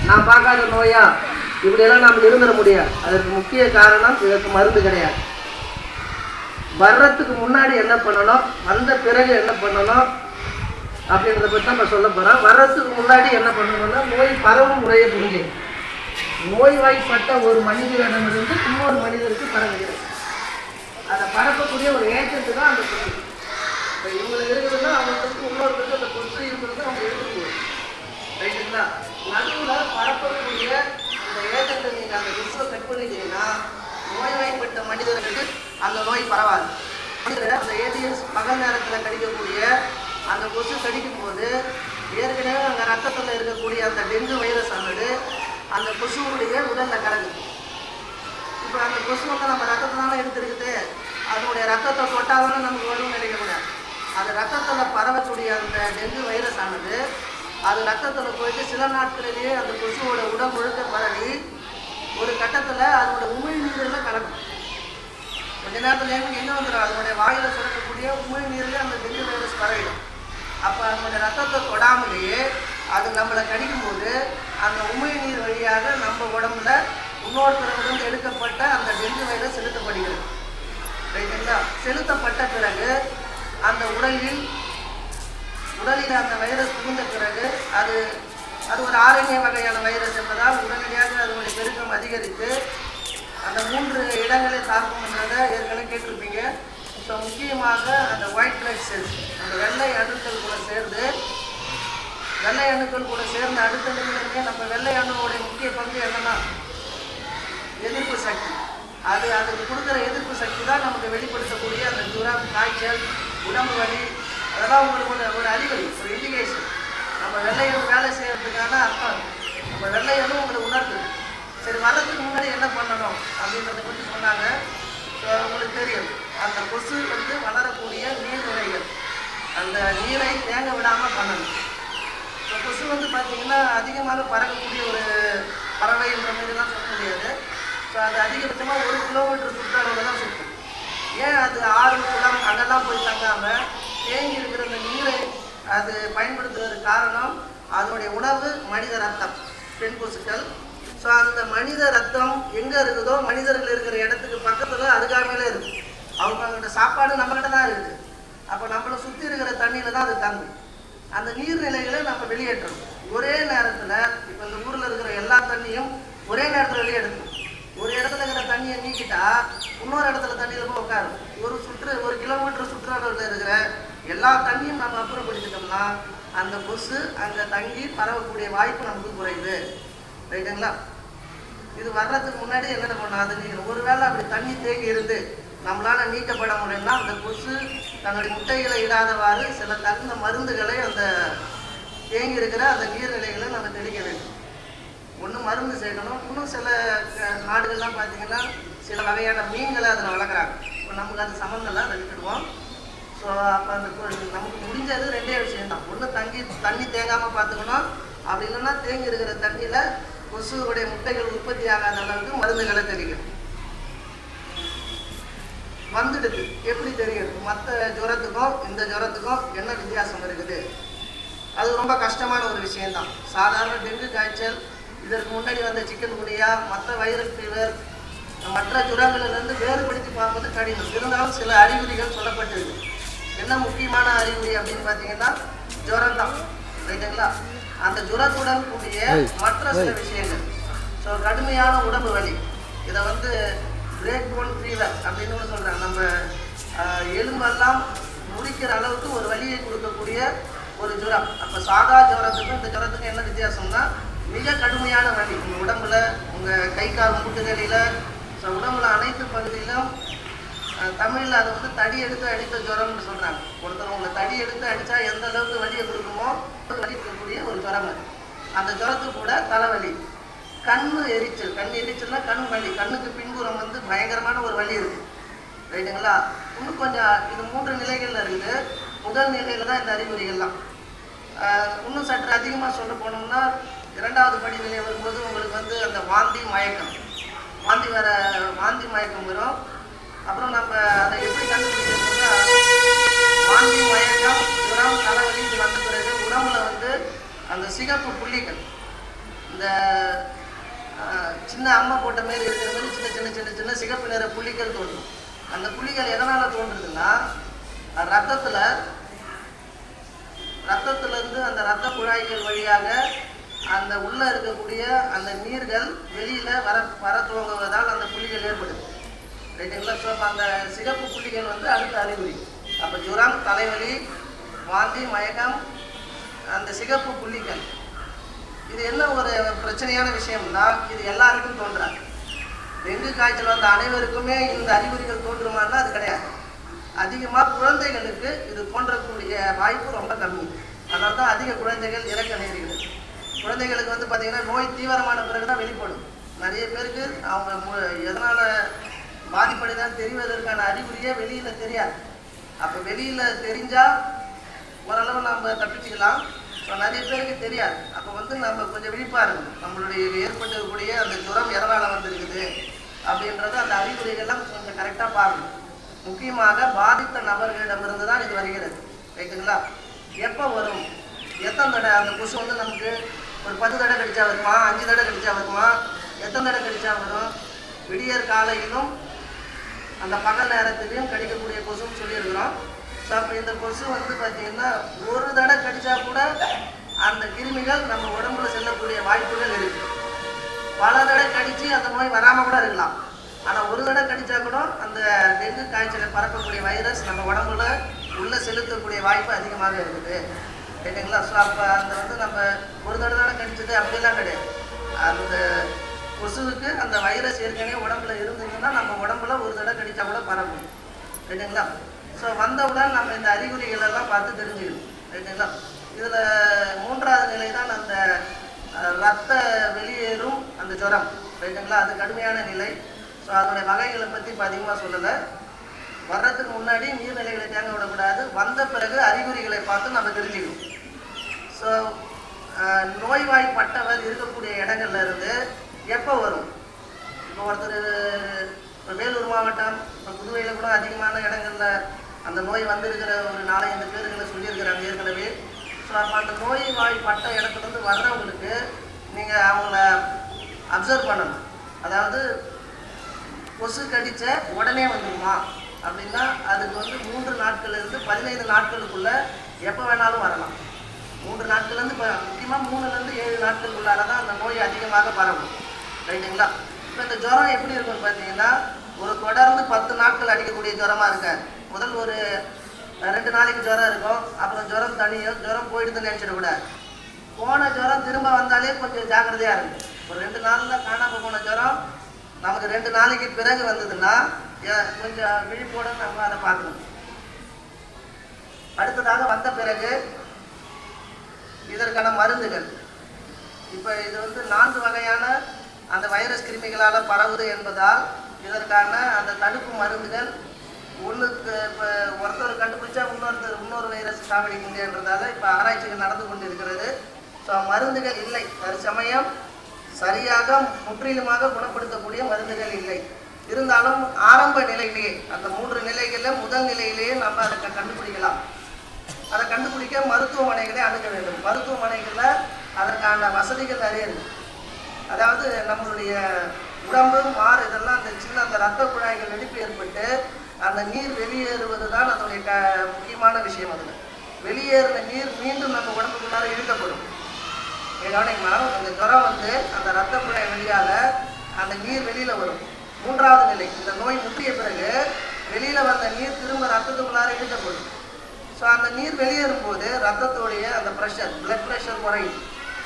நான் பார்க்காத நோயா இப்படியெல்லாம் நாம் இருந்துட முடியாது. அதற்கு முக்கிய காரணம் இதற்கு மருந்து கிடையாது. வர்றதுக்கு முன்னாடி என்ன பண்ணணும், வந்த பிறகு என்ன பண்ணணும் அப்படின்றத பற்றி தான் நான் சொல்ல போகிறேன். வர்றதுக்கு முன்னாடி என்ன பண்ணணும்னா நோய் பரவும் முறையை புரிஞ்சு, நோய்வாய்ப்பட்ட ஒரு மனிதனிடமிருந்து இன்னொரு மனிதருக்கு பரவுகிறது. அதை பரப்பக்கூடிய ஒரு ஏஜென்ட் தான் அந்த கொசு. இப்போ இவங்களுக்கு இருக்குதுன்னா அவங்களுக்கு இன்னொருத்தருக்கு அந்த கொசு இருக்கிறது அவங்க எடுத்துக்குவோம். ரைட்டுங்களா? நடுவில் பரப்பக்கூடிய அந்த ஏஜென்ட்டை நீங்கள் அந்த கொசுவை கட் பண்ணிட்டீங்கன்னா நோய்வாய்ப்பட்ட மனிதர்களுக்கு அந்த நோய் பரவாது. அந்த ஏடிஎஸ் பகல் நேரத்தில் கடிக்கக்கூடிய அந்த கொசு கடிக்கும் போது ஏற்கனவே அங்கே ரத்தத்தில் இருக்கக்கூடிய அந்த டெங்கு வைரஸ் ஆனது அந்த கொசுவுடைய உடலில் கலக்குது. இப்போ அந்த கொசு வந்து நம்ம ரத்தத்தினால எடுத்துருக்குது, அதனுடைய ரத்தத்தை தொட்டாலும் நமக்கு வரும்னு நினைக்கக்கூடாது. அது ரத்தத்தில் பரவக்கூடிய அந்த டெங்கு வைரஸ் ஆனது அது ரத்தத்தில் போயிட்டு சில நாட்களிலேயே அந்த கொசுவோட உடல் முழுக்க பரவி ஒரு கட்டத்தில் அதனோட உமிழ்நீரில் கலக்கும். கொஞ்ச நேரத்தில் எங்கே வந்துடும், அதனுடைய வாயில் சுரக்கக்கூடிய உமிழ்நீரில் அந்த டெங்கு வைரஸ் பரவிடும். அப்போ அதனுடைய ரத்தத்தை தொடாமலேயே அது நம்மளை கடிக்கும்போது அந்த உமிழ்நீர் வழியாக நம்ம உடம்புல இன்னொருத்தரிடம் எடுக்கப்பட்ட அந்த டெங்கு வைரஸ் செலுத்தப்படுகிறது. ரைட்டுங்களா? செலுத்தப்பட்ட பிறகு அந்த உடலில் அந்த வைரஸ் புகுந்த பிறகு அது ஒரு ஆர்என்ஏ வகையான வைரஸ் என்பதால் உடனடியாக அதனுடைய பெருக்கம் அதிகரித்து அந்த 3 இடங்களை தாக்கும்ன்றதை ஏற்கனவே கேட்டிருப்பீங்க. ஸோ முக்கியமாக அந்த ஒயிட் பிளட் செல்ஸ், அந்த வெள்ளை அணுக்கள் கூட சேர்ந்து அடுத்த நிலையிலுமே நம்ம வெள்ளை அணுவோடைய முக்கிய பங்கு என்னன்னா எதிர்ப்பு சக்தி. அதுக்கு கொடுக்குற எதிர்ப்பு சக்தி தான் நமக்கு வெளிப்படுத்தக்கூடிய அந்த ஜுரம், காய்ச்சல், உடம்பு வலி, அதெல்லாம் உங்களுக்கு ஒரு அறிகுறி, ஒரு இண்டிகேஷன். நம்ம வெள்ளை அணு வேலை செய்யறதுக்கான அர்த்தம். நம்ம வெள்ளை அணு உங்களுக்கு உணர்த்துது. சரி, வர்றதுக்கு முன்னாடி என்ன பண்ணணும் அப்படின்றத பற்றி சொன்னாங்க. ஸோ உங்களுக்கு தெரியும், அந்த கொசு வந்து வளரக்கூடிய நீர்நிலைகள், அந்த நீரை தேங்க விடாமல் பண்ணணும். ஸோ கொசு வந்து பார்த்திங்கன்னா அதிகமாக பறக்கக்கூடிய ஒரு பறவைன்ற மாதிரிலாம் சொல்ல முடியாது. ஸோ அது அதிகபட்சமாக 1 கிலோமீட்டர் சுற்றளவில் தான் சுற்றும். ஏன் அது ஆறு, குளம் அங்கெல்லாம் போய் தங்காமல் தேங்கி இருக்கிற அந்த நீரை அது பயன்படுத்துவதற்கு காரணம் அதனுடைய உணவு மனித ரத்தம், பெண் கொசுக்கள். ஸோ அந்த மனித ரத்தம் எங்கே இருக்குதோ மனிதர்கள் இருக்கிற இடத்துக்கு பக்கத்தில் அருகாமையிலே இருக்குது. அவங்கள்ட்ட சாப்பாடு நம்மகிட்ட தான் இருக்குது. அப்போ நம்மளை சுற்றி இருக்கிற தண்ணியில் தான் அது தங்கும். அந்த நீர்நிலைகளை நம்ம வெளியேற்றணும். ஒரே நேரத்தில் இப்போ இந்த ஊரில் இருக்கிற எல்லா தண்ணியும் ஒரே நேரத்தில் வெளியேற்றணும். ஒரு இடத்துல இருக்கிற தண்ணியை நீக்கிட்டா இன்னொரு இடத்துல தண்ணியில் போய் உட்காரும். 1 கிலோமீட்டர் சுற்றளவில் இருக்கிற எல்லா தண்ணியும் நம்ம அப்புறப்படுத்திட்டோம்னா அந்த கொசு அங்கே தங்கி பரவக்கூடிய வாய்ப்பு நமக்கு குறையுது. ரைட்டுங்களா? இது வர்றதுக்கு முன்னாடி என்னென்ன பண்ணணும், அது நீங்கள் ஒருவேளை அப்படி தண்ணி தேங்கி இருந்து நம்மளால் நீக்கப்பட முடியும்னா அந்த கொசு தன்னுடைய முட்டைகளை இடாதவாறு சில தகுந்த மருந்துகளை அந்த தேங்கி இருக்கிற அந்த நீர்நிலைகளை நம்ம தெளிக்க வேண்டும். ஒன்று மருந்து சேர்க்கணும். இன்னும் சில நாடுகள்லாம் பார்த்திங்கன்னா சில வகையான மீன்களை அதில் வளர்க்குறாங்க. இப்போ நமக்கு அது சம்மந்தம் அதை விட்டுடுவோம். ஸோ அப்போ அந்த நமக்கு முடிஞ்சது 2 விஷயம்தான். ஒன்று தண்ணி தேங்காமல் பார்த்துக்கணும். அப்படி இல்லைன்னா தேங்கி இருக்கிற தண்ணியில் கொசுவுடைய முட்டைகள் உற்பத்தி ஆகாத அளவுக்கு மருந்துகளை தெளிக்கணும். வந்துடுது எப்படி தெரியுது? மற்ற ஜுரத்துக்கும் இந்த ஜுரத்துக்கும் என்ன வித்தியாசம் இருக்குது? அது ரொம்ப கஷ்டமான ஒரு விஷயம்தான். சாதாரண டெங்கு காய்ச்சல், இதற்கு முன்னாடி வந்த சிக்கன் குனியா, மற்ற வைரல் ஃபீவர், மற்ற ஜுரங்களிலிருந்து வேறுபடுத்தி பார்ப்பது கடினம். இருந்தாலும் சில அறிகுறிகள் சொல்லப்பட்டிருக்கு. என்ன முக்கியமான அறிகுறி அப்படின்னு பார்த்தீங்கன்னா ஜுரம் தான். ரைட்டுங்களா? அந்த ஜுரத்துடன் கூடிய மற்ற சில விஷயங்கள். ஸோ கடுமையான உடம்பு வலி, இதை வந்து பிரேக் போன் ஃபீவர் அப்படின்னு சொல்கிறாங்க. நம்ம எலும்பெல்லாம் முடிக்கிற அளவுக்கு ஒரு வலியை கொடுக்கக்கூடிய ஒரு ஜுரம். அப்போ சாதா ஜுரத்துக்கும் இந்த ஜுரத்துக்கும் என்ன வித்தியாசம்னா மிக கடுமையான வலி. உங்கள் உடம்புல, உங்கள் கை கால் மூட்டுகளில், ஸோ உடம்புல அனைத்து பகுதியிலும். தமிழில் அதை வந்து தடி எடுத்து அடித்த ஜுரம்னு சொல்கிறாங்க. ஒருத்தர் உங்களை தடி எடுத்து அடித்தா எந்த அளவுக்கு வலியை கொடுக்குமோ வலி இருக்கக்கூடிய ஒரு ஜுரம் அது. அந்த ஜுரத்துக்கு கூட தலைவலி, கண் எரிச்சல்னா கண் வலி, கண்ணுக்கு பின்புறம் வந்து பயங்கரமான ஒரு வலி இருக்குது. ரைட்டுங்களா? இன்னும் கொஞ்சம் இது 3 நிலைகளில் இருக்குது. முதல் நிலையில் தான் இந்த அறிகுறிகள்லாம். இன்னும் சற்று அதிகமாக சொல்ல போனோம்னா 2வது படிநிலை வரும்போது உங்களுக்கு வந்து அந்த வாந்தி மயக்கம் வரும். அப்புறம் நம்ம அதை எப்படி கண்டுபிடிக்கிறோம்னா வாந்தி, மயக்கம், ஜுரம், தலைவலி இது வந்த பிறகு உடம்புல வந்து அந்த சிகப்பு புள்ளிகள் இந்த சின்ன அம்மா போட்ட மாரி இருக்கிற மாதிரி சின்ன சின்ன சின்ன சின்ன சிகப்பு நிற புள்ளிகள் தோன்றும். அந்த புள்ளிகள் எதனால் தோன்றுதுன்னா ரத்தத்திலிருந்து அந்த இரத்த குழாய்கள் வழியாக அந்த உள்ளே இருக்கக்கூடிய அந்த நீர்கள் வெளியில் வர துவங்குவதால் அந்த புள்ளிகள் ஏற்படுது. ரைட்டுங்களா? ஸோ அப்போ அந்த சிகப்பு புள்ளிகள் வந்து அடுத்த அறிகுறி. அப்போ ஜுரம், தலைவலி, வாந்தி, மயக்கம், அந்த சிகப்பு புள்ளிகள். இது என்ன ஒரு பிரச்சனையான விஷயம்னா இது எல்லாருக்கும் தோன்றாது. டெங்கு காய்ச்சல் வந்த அனைவருக்குமே இந்த அறிகுறிகள் தோன்றுமானா அது கிடையாது. அதிகமாக குழந்தைகளுக்கு இது தோன்றக்கூடிய வாய்ப்பு ரொம்ப கம்மி. அதனால தான் அதிக குழந்தைகள் இறக்க நேரிடுது. குழந்தைகளுக்கு வந்து பார்த்திங்கன்னா நோய் தீவிரமான பிறகு தான் வெளிப்படும். நிறைய பேருக்கு அவங்க எதனால் பாதிப்படைதான் தெரிவதற்கான அறிகுறியே வெளியில் தெரியாது. அப்போ வெளியில் தெரிஞ்சால் ஓரளவு நம்ம தப்பிச்சுக்கலாம். ஸோ நிறைய பேருக்கு தெரியாது. அப்போ வந்து நம்ம கொஞ்சம் விழிப்பாக இருக்கணும். நம்மளுடைய ஏற்பட்டிருக்கக்கூடிய அந்த ஜுரம் எதனால் வந்திருக்குது அப்படின்றது அந்த அறிகுறிகள்லாம் கொஞ்சம் கரெக்டாக பார்க்கணும். முக்கியமாக பாதித்த நபர்களிடமிருந்து தான் இது வருகிறது. ரைட்டுங்களா? எப்போ வரும், எத்தனை தடவை அந்த கொசு வந்து நமக்கு ஒரு 10 தடவை கடிச்சா வருமா, 5 தடவை கடிச்சா வருமா, எத்தனை தடவை கடிச்சா வரும்? விடியற் காலையிலும் அந்த பகல் நேரத்திலையும் கடிக்கக்கூடிய கொசுன்னு சொல்லியிருக்கிறோம். ஸோ அப்போ இந்த கொசு வந்து பார்த்திங்கன்னா ஒரு தடவை கடிச்சா கூட அந்த கிருமிகள் நம்ம உடம்புல செல்லக்கூடிய வாய்ப்புகள் இருக்குது. பல தடவை கடித்து அந்த நோய் வராமல் கூட இருக்கலாம். ஆனால் ஒரு தடவை கடித்தா கூட அந்த டெங்கு காய்ச்சலை பரப்பக்கூடிய வைரஸ் நம்ம உடம்புல உள்ளே செலுத்தக்கூடிய வாய்ப்பு அதிகமாக இருக்குது. ரைட்டுங்களா? ஸோ அப்போ அந்த வந்து நம்ம ஒரு தடவை தானே கடிச்சது அப்படிலாம் கிடையாது. அந்த கொசுவுக்கு அந்த வைரஸ் ஏற்கனவே உடம்புல இருந்ததுன்னா நம்ம உடம்புல ஒரு தடவை கடித்தா கூட பரவும். ரைட்டுங்களா? ஸோ வந்தவுடன் நம்ம இந்த அறிகுறிகளெல்லாம் பார்த்து தெரிஞ்சுக்கணும். ரைட்டுங்களா? இதில் 3வது நிலை தான் அந்த ரத்த வெளியேறும் அந்த ஜுரம். ரைட்டுங்களா? அது கடுமையான நிலை. ஸோ அதனுடைய வகைகளை பற்றி இப்போ அதிகமாக சொல்லலை. வர்றதுக்கு முன்னாடி நீர்நிலைகளை தேங்க விடக்கூடாது. வந்த பிறகு அறிகுறிகளை பார்த்து நம்ம தெரிஞ்சுக்கணும். ஸோ நோய்வாய்ப்பட்டவர் இருக்கக்கூடிய இடங்கள்ல இருந்து எப்போ வரும்? இப்போ ஒருத்தர் வேலூர் மாவட்டம், இப்போ புதுவையில் கூட அதிகமான இடங்களில் அந்த நோய் வந்திருக்கிற ஒரு 4-5 பேர்களை சொல்லியிருக்கிறாங்க ஏற்கனவே. ஸோ அப்போ அந்த நோய்வாய்ப்பட்ட இடத்துலேருந்து வர்றவங்களுக்கு நீங்கள் அவங்கள அப்சர்வ் பண்ணணும். அதாவது கொசு கடித்த உடனே வந்துடுமா அப்படின்னா அதுக்கு வந்து 3 நாட்கள்லேருந்து 15 நாட்களுக்குள்ளே எப்போ வேணாலும் வரலாம். 3 நாட்கள்லேருந்து முக்கியமாக 3லேருந்து 7 நாட்களுக்குள்ளார தான் அந்த நோய் அதிகமாக பரவும். ரைட்டுங்களா? இப்போ இந்த ஜுரம் எப்படி இருக்குன்னு பார்த்தீங்கன்னா ஒரு தொடர்ந்து 10 நாட்கள் அடிக்கக்கூடிய ஜுரமாக இருக்காது. முதல் ஒரு 2 நாளைக்கு ஜுரம் இருக்கும். அப்புறம் ஜுரம் தனியும், ஜுரம் போயிடுதுன்னு நினச்சிடக்கூடாது. போன ஜுரம் திரும்ப வந்தாலே கொஞ்சம் ஜாக்கிரதையாக இருக்கும். ஒரு 2 நாளில் காணாமல் போன ஜுரம் நமக்கு 2 நாளைக்கு பிறகு வந்ததுன்னா கொஞ்சம் விழிப்போடு நம்ம அதை பார்க்கணும். அடுத்ததாக வந்த பிறகு இதற்கான மருந்துகள். இப்போ இது வந்து 4 வகையான அந்த வைரஸ் கிருமிகளால் பரவுது என்பதால் இதற்கான அந்த தடுப்பு மருந்துகள் ஒன்றுக்கு இப்போ ஒருத்தர் கண்டுபிடிச்சா இன்னொரு வைரஸ் சாவடிக்குன்றதால இப்போ ஆராய்ச்சிகள் நடந்து கொண்டு இருக்கிறது. ஸோ மருந்துகள் இல்லை. தற்சமயம் சரியாக முற்றிலுமாக குணப்படுத்தக்கூடிய மருந்துகள் இல்லை. இருந்தாலும் ஆரம்ப நிலையிலேயே அந்த 3 நிலைகளில் முதல் நிலையிலேயே நம்ம அதை கண்டுபிடிக்கலாம். அதை கண்டுபிடிக்க மருத்துவமனைகளை அணுக வேண்டும். மருத்துவமனைகளில் அதற்கான வசதிகள் நிறைய இருக்குது. அதாவது நம்மளுடைய உடம்பு இதெல்லாம் அந்த சின்ன அந்த இரத்த குழாய்கள் வெடிப்பு ஏற்பட்டு அந்த நீர் வெளியேறுவது தான் அதனுடைய முக்கியமான விஷயம். அதில் வெளியேறின நீர் மீண்டும் நம்ம உடம்புக்குள்ளார இழுக்கப்படும். கவனிக்கணும். அந்த ஜுரம் வந்து அந்த இரத்த குழாய் வழியாக அந்த நீர் வெளியில் வரும். 3வது நிலை இந்த நோய் முற்றிய பிறகு வெளியில் வந்த நீர் திரும்ப ரத்தத்துக்குள்ளார இழுக்கப்படும். ஸோ அந்த நீர் வெளியேறும் போது ரத்தத்துடைய அந்த ப்ரெஷர், பிளட் ப்ரெஷர் குறையும்.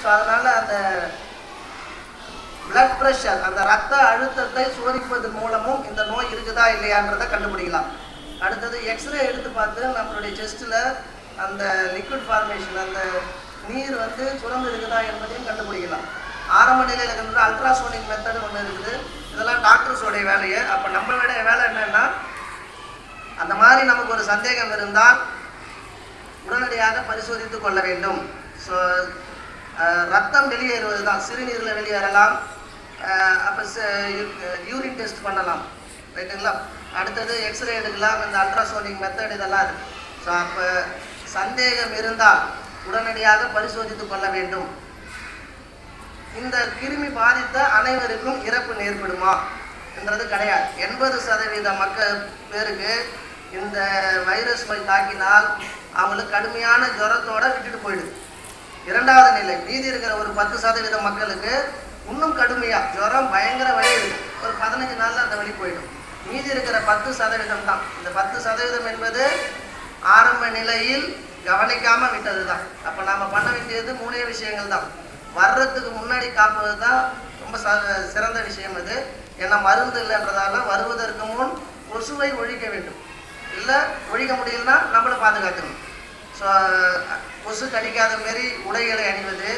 ஸோ அதனால் அந்த பிளட் ப்ரெஷர், அந்த ரத்த அழுத்தத்தை சோதிப்பதன் மூலமும் இந்த நோய் இருக்குதா இல்லையான்றதை கண்டுபிடிக்கலாம். அடுத்தது எக்ஸ்ரே எடுத்து பார்த்து நம்மளுடைய செஸ்ட்டில் அந்த லிக்விட் ஃபார்மேஷன், அந்த நீர் வந்து சுரந்து இருக்குதா என்பதையும் கண்டுபிடிக்கலாம். ஆரம்ப நிலையில் இருக்கிற அல்ட்ராசோனிக் மெத்தடு ஒன்று இருக்குது. இதெல்லாம் டாக்டர்ஸோடைய வேலையை. அப்போ நம்மளுடைய வேலை என்னென்னா அந்த மாதிரி நமக்கு ஒரு சந்தேகம் இருந்தால் உடனடியாக பரிசோதித்து கொள்ள வேண்டும். ஸோ ரத்தம் வெளியேறுவது தான், சிறுநீரில் வெளியேறலாம். அப்போ யூரின் டெஸ்ட் பண்ணலாம். ரைட்டுங்களா? அடுத்தது எக்ஸ்ரே எடுக்கலாம். இந்த அல்ட்ராசோனிக் மெத்தட் இதெல்லாம் இருக்குது. ஸோ அப்போ சந்தேகம் இருந்தால் உடனடியாக பரிசோதித்து கொள்ள வேண்டும். இந்த கிருமி பாதித்த அனைவருக்கும் இறப்பு நேர்படுமா என்றது கிடையாது. 80% மக்கள் பேருக்கு இந்த வைரஸ் நோய் தாக்கினால் அவங்களுக்கு கடுமையான ஜுரத்தோட விட்டுட்டு போயிடுது. இரண்டாவது நிலை, மீதி இருக்கிற ஒரு 10% மக்களுக்கு இன்னும் கடுமையாக ஜுரம் பயங்கர வலி இருக்கு, ஒரு 15 நாளில் அந்த வலி போயிடும். மீதி இருக்கிற 10% தான். இந்த 10% என்பது ஆரம்ப நிலையில் கவனிக்காமல் விட்டது தான். அப்போ நாம் பண்ண வேண்டியது 3 விஷயங்கள் தான். வர்றதுக்கு முன்னாடி காப்பது தான் ரொம்ப சிறந்த விஷயம். அது ஏன்னா மருந்து இல்லைன்றதால வருவதற்கு முன் கொசுவை ஒழிக்க வேண்டும். இல்லை ஒழிக்க முடியலன்னா நம்மளை பாதுகாக்கணும். ஸோ கொசு கடிக்காத மாரி உடைகளை அணிவது,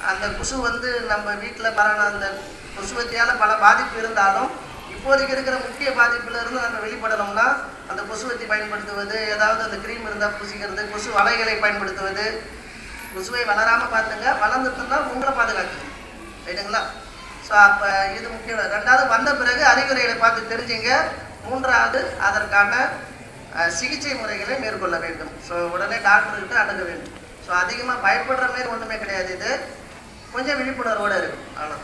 அந்த கொசு நம்ம வீட்டில் அந்த கொசுவத்தியால் பல பாதிப்பு இருந்தாலும் இப்போதைக்கு இருக்கிற முக்கிய பாதிப்பிலிருந்து நம்ம வெளிப்படணும்னா அந்த கொசுவத்தி பயன்படுத்துவது, ஏதாவது அந்த க்ரீம் இருந்தால் பூசிக்கிறது, கொசு வலைகளை பயன்படுத்துவது. கொசுவை வளராமல் பார்த்துங்க, வளர்ந்துட்டுன்னா உங்களை பாதுகாக்கணும். ரைட்டுங்களா? ஸோ அப்போ இது முக்கியம். 2வது, வந்த பிறகு அறிகுறிகளை பார்த்து தெரிஞ்சுங்க. 3வது, அதற்கான சிகிச்சை முறைகளை மேற்கொள்ள வேண்டும். ஸோ உடனே டாக்டர்கிட்ட அணுக வேண்டும். ஸோ அதிகமாக பயப்படுற மாரி ஒன்றுமே கிடையாது. இது கொஞ்சம் விழிப்புணர்வோடு இருக்கும். அவ்வளோ.